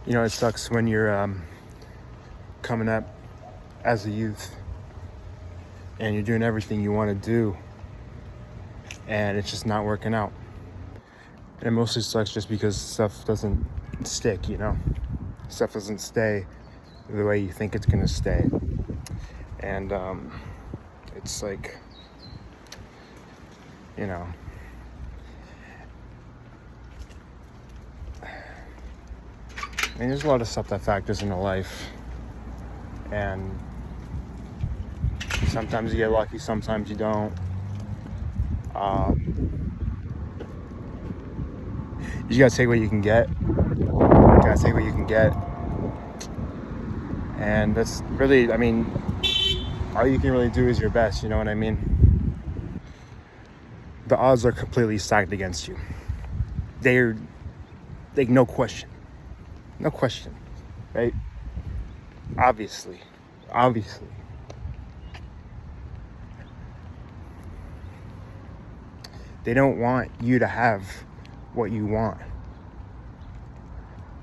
You know, it sucks when you're coming up as a youth and you're doing everything you want to do and it's just not working out. And it mostly sucks just because stuff doesn't stick, you know? Stuff doesn't stay the way you think it's going to stay. And it's like, you know, I mean, there's a lot of stuff that factors into life. And sometimes you get lucky, sometimes you don't. You gotta take what you can get. And that's really, I mean, all you can really do is your best, you know what I mean? The odds are completely stacked against you. They're, like, no question, right? Obviously. They don't want you to have what you want.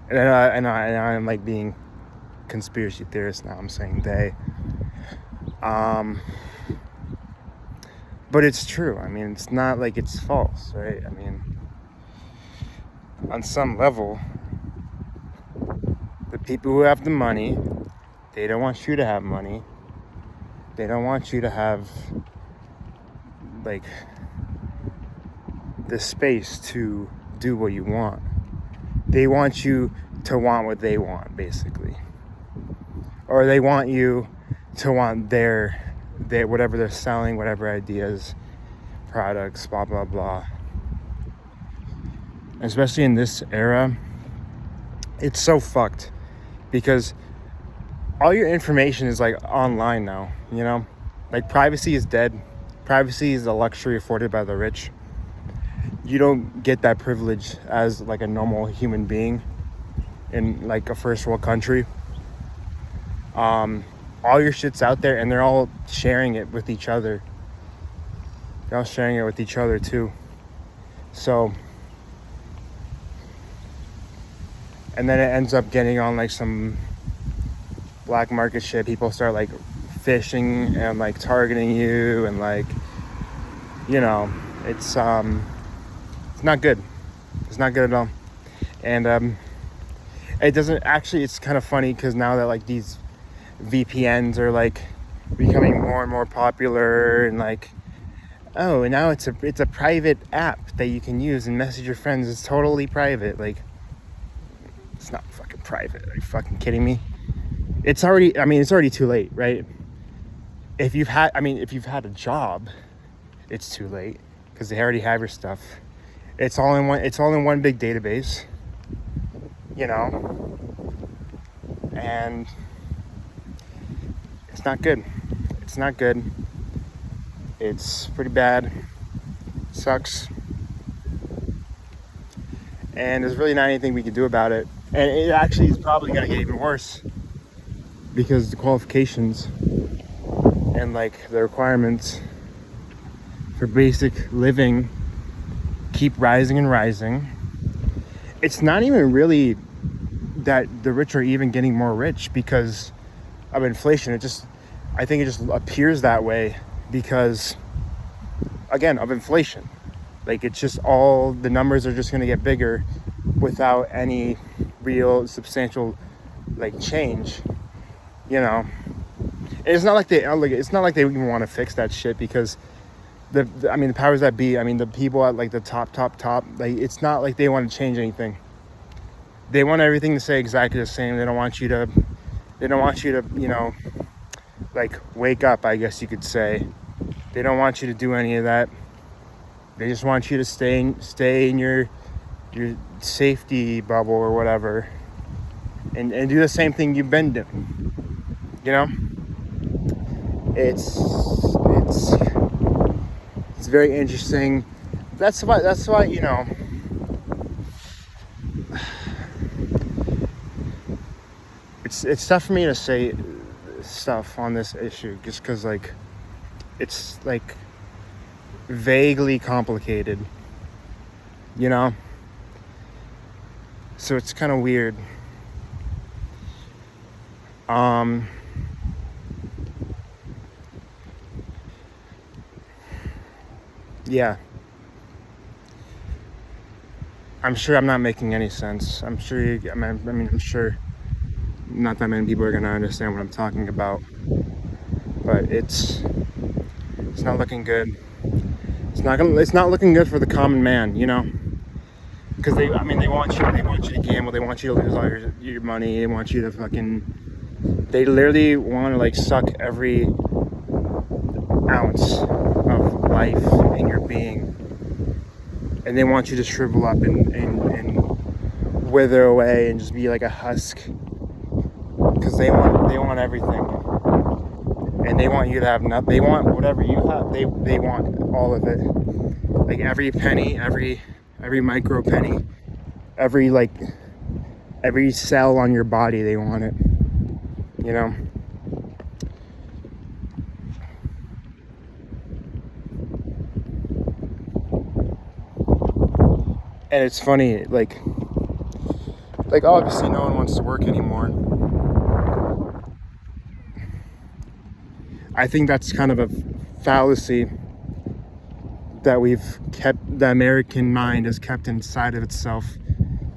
And I'm like being conspiracy theorist now. I'm saying they. But it's true. I mean, it's not like it's false, right? I mean, on some level, the people who have the money, they don't want you to have money. They don't want you to have, like, the space to do what you want. They want you to want what they want, basically. Or they want you to want their whatever they're selling, whatever ideas, products, blah, blah, blah. Especially in this era, it's so fucked because all your information is like online now, you know? Like, privacy is dead. Privacy is a luxury afforded by the rich. You don't get that privilege as like a normal human being in like a first world country. All your shit's out there and they're all sharing it with each other. They're all sharing it with each other too. So, and then it ends up getting on like some black market shit. People start like phishing and like targeting you and like, you know, it's not good. It's not good at all. And it doesn't actually, it's kind of funny because now that like these VPNs are like becoming more and more popular and like, oh, and now it's a private app that you can use and message your friends. It's totally private. Like, it's not fucking private. Are you fucking kidding me? It's already too late, right? If you've had a job, it's too late because they already have your stuff. It's all in one big database, you know, and it's not good. It's pretty bad. Sucks. And there's really not anything we can do about it. And it actually is probably going to get even worse because the qualifications and like the requirements for basic living keep rising and rising. It's not even really that the rich are even getting more rich because of inflation. I think it just appears that way because, again, of inflation. Like, it's just all the numbers are just going to get bigger without any real substantial like change, you know. And it's not like they even want to fix that shit because the powers that be, the people at like the top, like, it's not like they want to change anything. They want everything to stay exactly the same. They don't want you to, you know, like, wake up, I guess you could say. They don't want you to do any of that. They just want you to stay in your safety bubble or whatever, and do the same thing you've been doing. You know, it's very interesting. That's why you know. It's tough for me to say stuff on this issue just because, like, it's like vaguely complicated, you know. So it's kind of weird. Um, yeah, I'm sure I'm not making any sense. I'm sure I'm sure not that many people are gonna understand what I'm talking about, but it's not looking good. It's not looking good for the common man, you know, because they want you to gamble, they want you to lose all your money, they want you to they literally want to like suck every ounce of life in your being, and they want you to shrivel up and wither away and just be like a husk, because they want everything, and they want you to have nothing. They want whatever you have. They want all of it, like every penny, every micro penny, every cell on your body. They want it, you know. And it's funny, like obviously no one wants to work anymore. I think that's kind of a fallacy that the American mind has kept inside of itself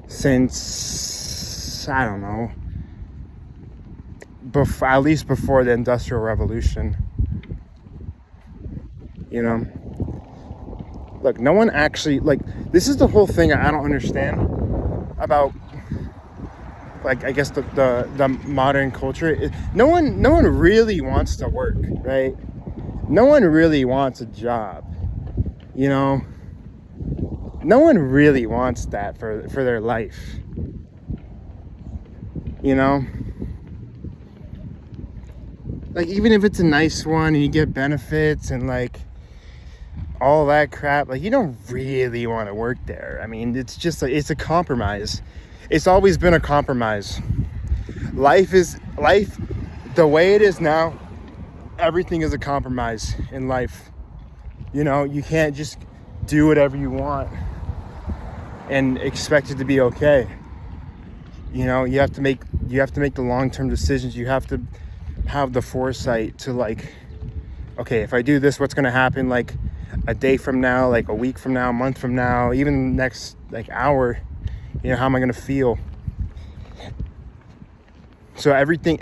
since, I don't know, at least before the Industrial Revolution. You know, look, no one actually, like, this is the whole thing I don't understand about, like, I guess the modern culture. No one really wants to work, right? No one really wants a job, you know. No one really wants that for their life, you know. Like, even if it's a nice one and you get benefits and like all that crap, like, you don't really want to work there. I mean, it's just it's a compromise. It's always been a compromise. Life, the way it is now, everything is a compromise in life. You know, you can't just do whatever you want and expect it to be okay. You know, you have to make the long-term decisions. You have to have the foresight to, like, okay, if I do this, what's going to happen, like, a day from now, like a week from now, a month from now, even next, like, hour. You know, how am I going to feel? So everything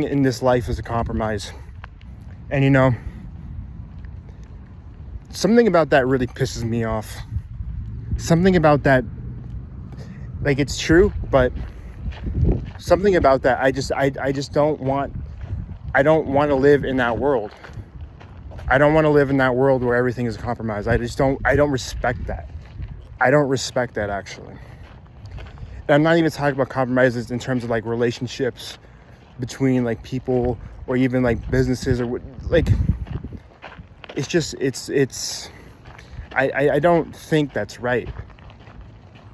in this life is a compromise. And, you know, something about that really pisses me off. Something about that, like, it's true, but something about that, I just don't want to live in that world. I don't want to live in that world where everything is a compromise. I don't respect that. I don't respect that, actually. And I'm not even talking about compromises in terms of, like, relationships between, like, people, or even, like, businesses, or like, it's just, I don't think that's right.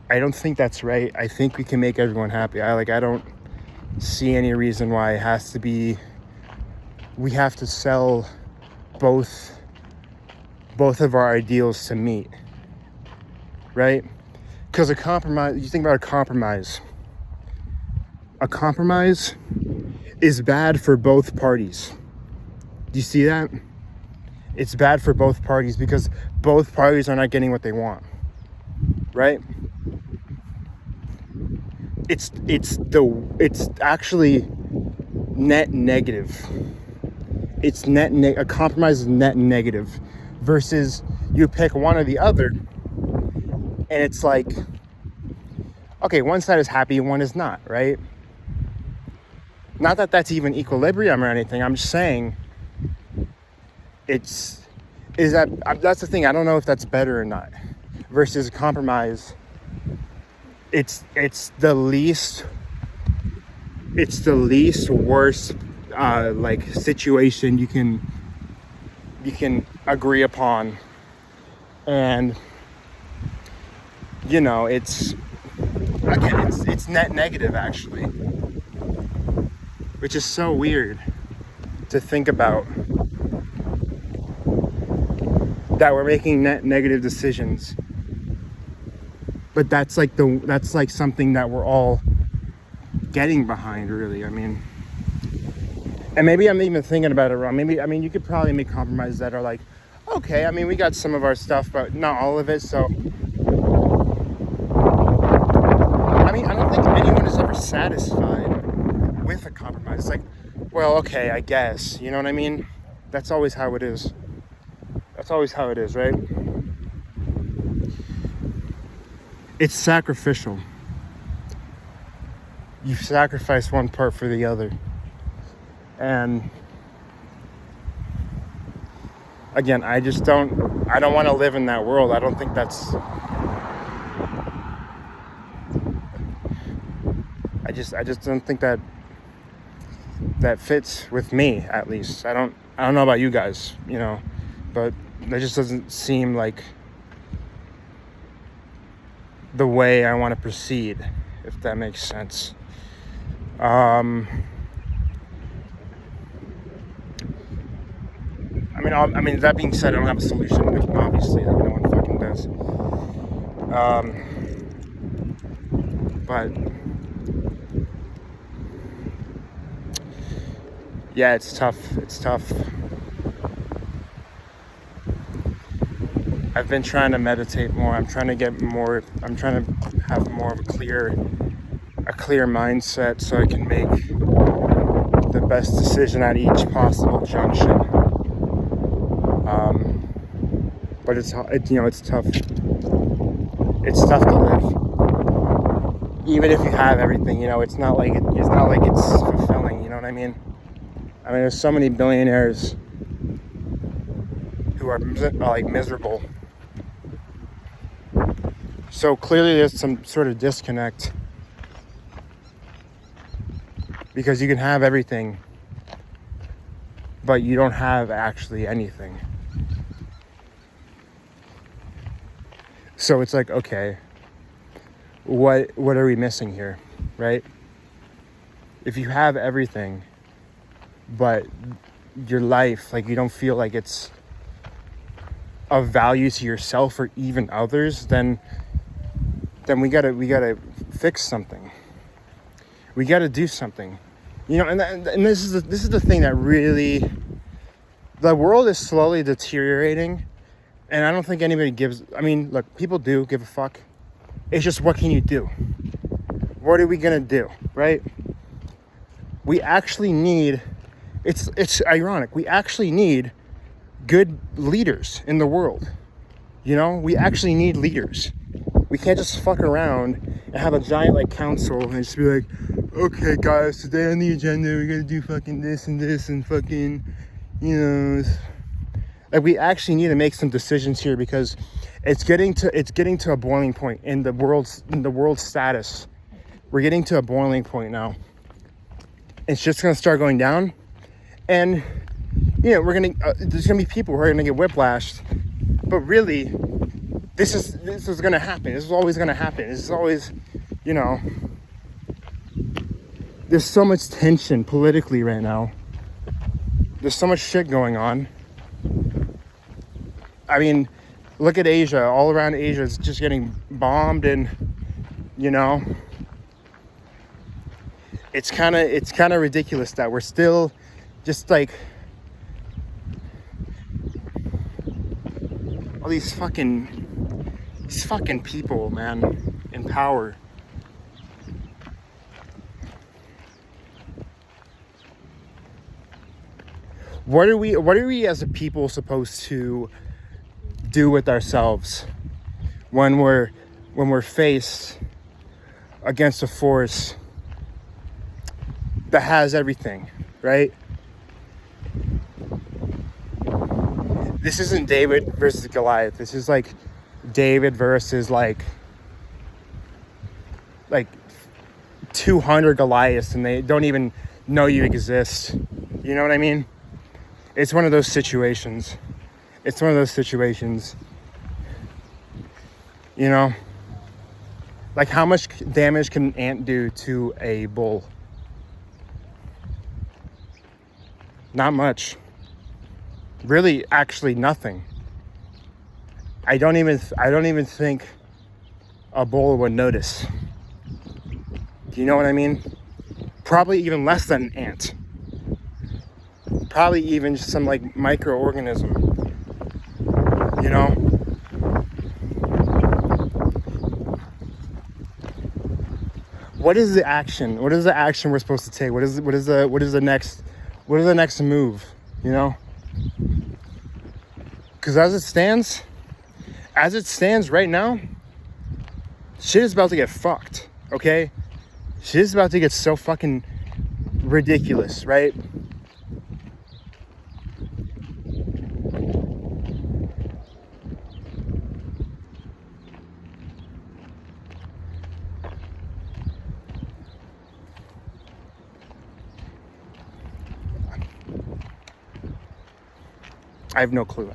I don't think that's right. I think we can make everyone happy. I don't see any reason why it has to be, we have to sell both of our ideals to meet, right? Because a compromise, you think about a compromise is bad for both parties. Do you see that? It's bad for both parties because both parties are not getting what they want, right? It's actually net negative. A compromise is net negative, versus you pick one or the other, and it's like, okay, one side is happy, one is not, right? Not that that's even equilibrium or anything. I'm just saying that's the thing. I don't know if that's better or not. Versus a compromise, it's the least worst like situation you can agree upon, and you know, it's net negative, actually, which is so weird to think about, that we're making net negative decisions, but that's like something that we're all getting behind, really. I mean, And maybe I'm even thinking about it wrong. Maybe, I mean, you could probably make compromises that are like, okay, I mean, we got some of our stuff, but not all of it. So, I mean, I don't think anyone is ever satisfied with a compromise. It's like, well, okay, I guess. You know what I mean? That's always how it is. That's always how it is, right? It's sacrificial. You sacrifice one part for the other. And again, I don't want to live in that world. I don't think that's, I just don't think that fits with me, at least. I don't know about you guys, you know, but that just doesn't seem like the way I want to proceed, if that makes sense. I mean, that being said, I don't have a solution, obviously, like no one fucking does. But yeah, it's tough. I've been trying to meditate more. I'm trying to have more of a clear mindset so I can make the best decision at each possible junction. But it's tough. It's tough to live, even if you have everything. It's not like it's fulfilling. You know what I mean? I mean, there's so many billionaires who are like miserable. So clearly, there's some sort of disconnect, because you can have everything, but you don't have actually anything. So it's like, okay, what are we missing here, right? If you have everything, but your life, like, you don't feel like it's of value to yourself or even others, then we gotta fix something. We gotta do something, And this is the thing that really, the world is slowly deteriorating. And I don't think anybody gives, I mean, look, people do give a fuck. It's just, what can you do? What are we gonna do, right? We actually need, it's ironic, we actually need good leaders in the world. We actually need leaders. We can't just fuck around and have a giant, like, council and just be like, okay, guys, today on the agenda, we're gonna do fucking this and fucking, like, we actually need to make some decisions here, because it's getting to a boiling point in the world's status. We're getting to a boiling point now. It's just gonna start going down, and there's gonna be people who are gonna get whiplashed. But really, this is gonna happen. This is always gonna happen. This is always, there's so much tension politically right now. There's so much shit going on. I mean, look at Asia. All around Asia, it's just getting bombed, and it's kind of ridiculous that we're still just like all these fucking people, man, in power. What are we as a people supposed to do with ourselves when we're faced against a force that has everything, right? This isn't David versus Goliath. This is like David versus like 200 Goliaths, and they don't even know you exist. You know what I mean? It's one of those situations. Like, how much damage can an ant do to a bull? Not much. Really, actually nothing. I don't even think a bull would notice. Do you know what I mean? Probably even less than an ant. probably even just some like microorganism, you know? What is the action? What is the action we're supposed to take? What is the next move, you know? Because as it stands right now, shit is about to get fucked, okay? Shit is about to get so fucking ridiculous, right? I have no clue.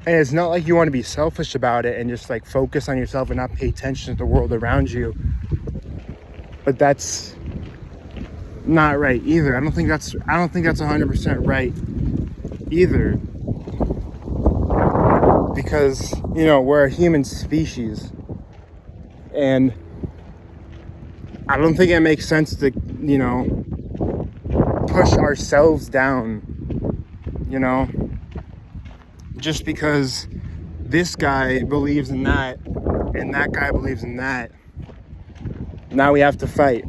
And it's not like you want to be selfish about it and just like focus on yourself and not pay attention to the world around you. But that's not right either. I don't think that's 100% right either. Because, you know, we're a human species. And I don't think it makes sense to, you know, push ourselves down, you know, just because this guy believes in that and that guy believes in that. Now we have to fight.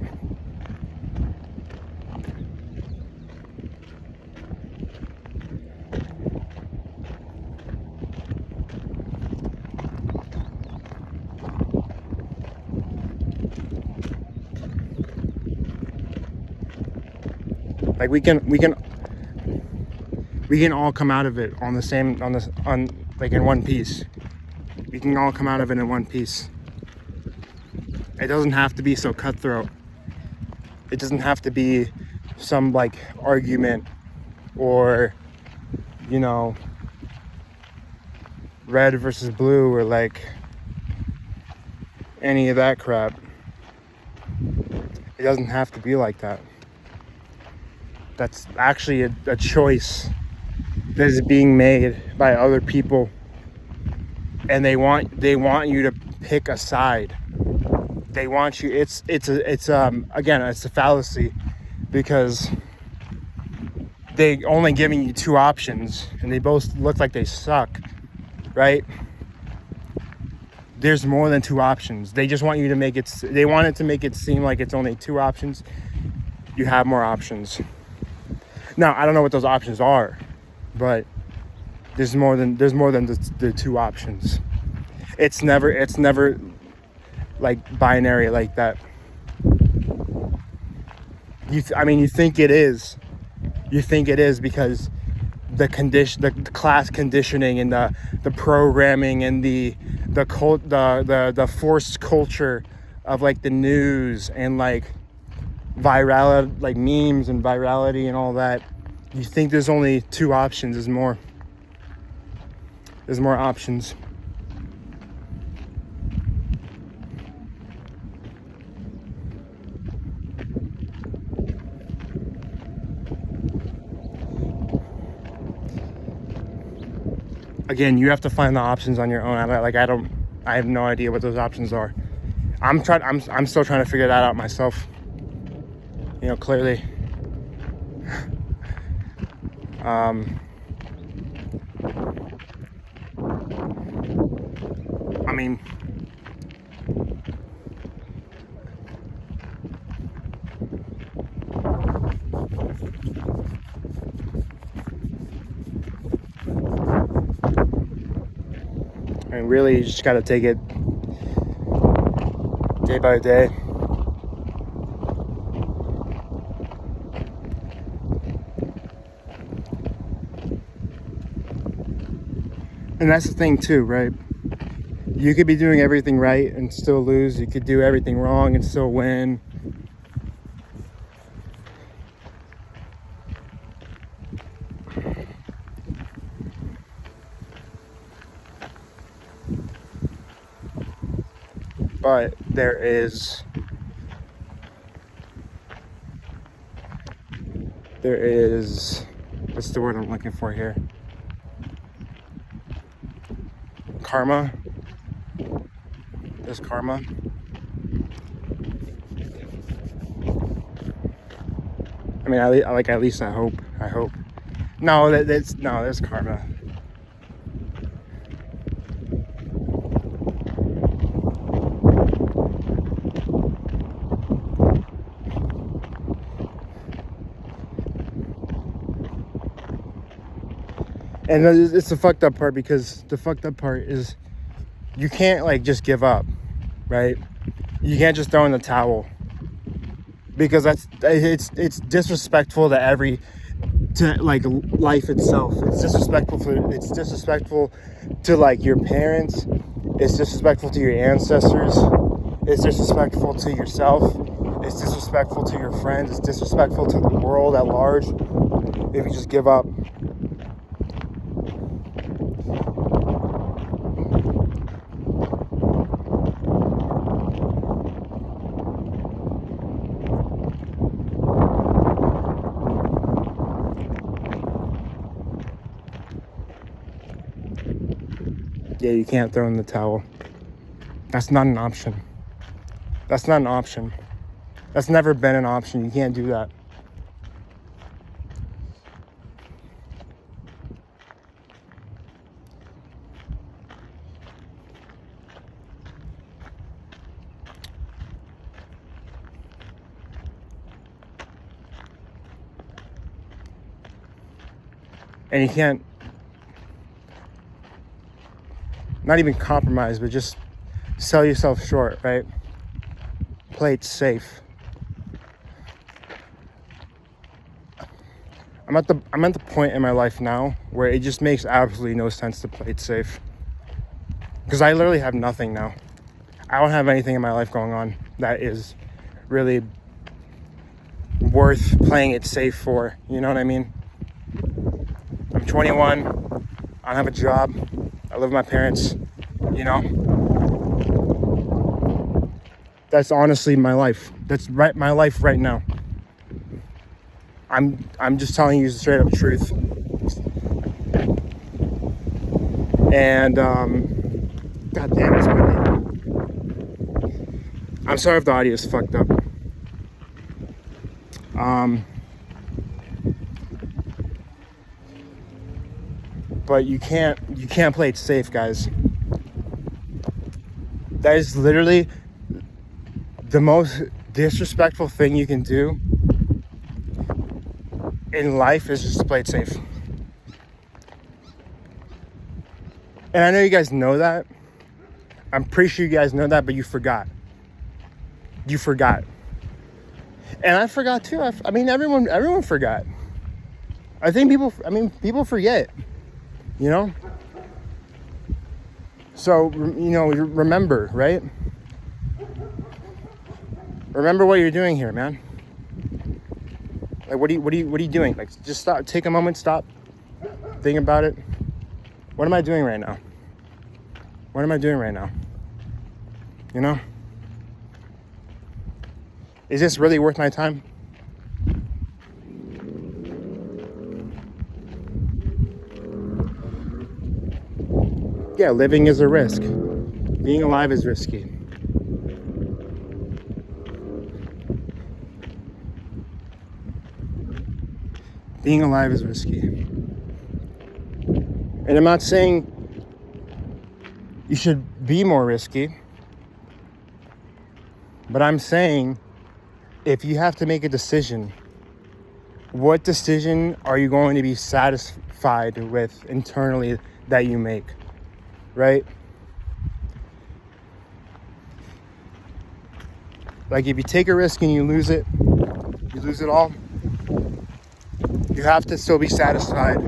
Like we can all come out of it like in one piece. We can all come out of it in one piece. It doesn't have to be so cutthroat. It doesn't have to be some like argument or, you know, red versus blue or like any of that crap. It doesn't have to be like that. That's actually a choice that is being made by other people, and they want you to pick a side. They want you. It's again, it's a fallacy, because they only giving you two options, and they both look like they suck, right? There's more than two options. They just want you to make it. They want it to make it seem like it's only two options. You have more options. Now, I don't know what those options are, but there's more than the two options. It's never like binary like that. You think it is. You think it is because the class conditioning and the programming and the forced culture of like the news and like virality, like memes and virality and all that. You think there's only two options. There's more options. Again, you have to find the options on your own. I have no idea what those options are. I'm still trying to figure that out myself. You know, clearly. I mean, and really, you just got to take it day by day. And that's the thing too, right? You could be doing everything right and still lose. You could do everything wrong and still win. But there is what's the word I'm looking for here? Karma. There's karma. I mean, at least I hope. No, that's karma. And it's the fucked up part, because the fucked up part is you can't like just give up, right? You can't just throw in the towel, because it's disrespectful to like life itself. It's disrespectful to like your parents. It's disrespectful to your ancestors. It's disrespectful to yourself. It's disrespectful to your friends. It's disrespectful to the world at large if you just give up. Yeah, you can't throw in the towel. That's not an option. That's not an option. That's never been an option. You can't do that. And you can't, not even compromise, but just sell yourself short, right? Play it safe. I'm at the point in my life now where it just makes absolutely no sense to play it safe. Because I literally have nothing now. I don't have anything in my life going on that is really worth playing it safe for. You know what I mean? I'm 21. I don't have a job. I live with my parents. You know? That's honestly my life. That's right, my life right now. I'm just telling you the straight up truth. And God damn, it's windy. I'm sorry if the audio is fucked up. But you can't play it safe, guys. That is literally the most disrespectful thing you can do in life, is just to play it safe. And I know you guys know that. I'm pretty sure you guys know that, but you forgot. You forgot. And I forgot too. I mean, everyone forgot. I think people forget, you know? So, you know, remember, right? Remember what you're doing here, man. Like, what are you doing? Like, just stop, take a moment, stop, think about it. What am I doing right now? What am I doing right now? You know? Is this really worth my time? Yeah, living is a risk. Being alive is risky. Being alive is risky. And I'm not saying you should be more risky, but I'm saying if you have to make a decision, what decision are you going to be satisfied with internally that you make, right? Like, if you take a risk and you lose it all, you have to still be satisfied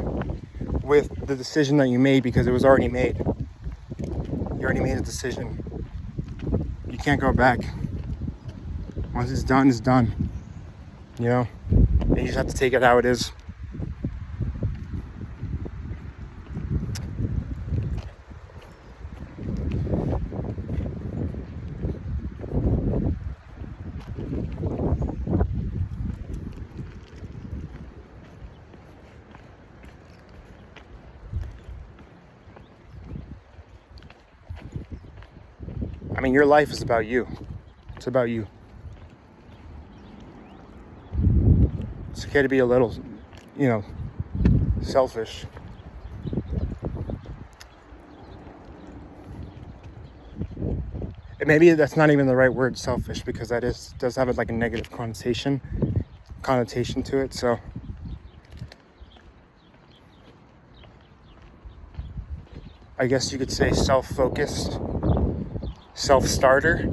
with the decision that you made, because it was already made. You already made a decision. You can't go back. Once it's done, it's done. You know? And you just have to take it how it is. I mean, your life is about you. It's about you. okay to be a little, selfish. And maybe that's not even the right word, selfish, because that does have like a negative connotation to it. So I guess you could say self-focused, self-starter.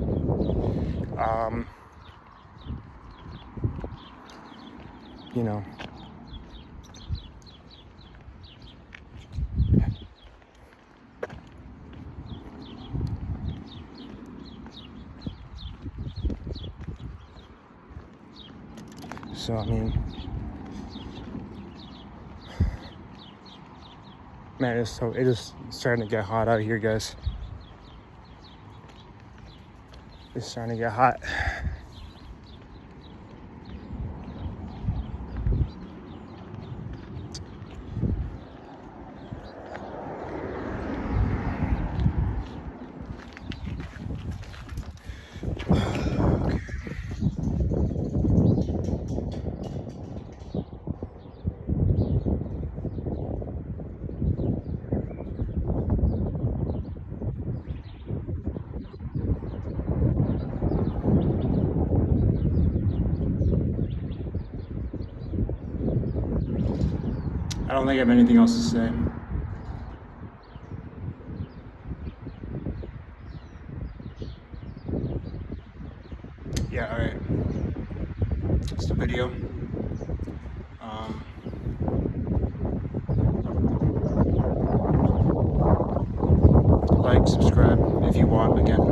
So, I mean, man, it is starting to get hot out here, guys. It's starting to get hot. I don't think I have anything else to say. Yeah, all right. That's the video. Like, subscribe if you want. Again,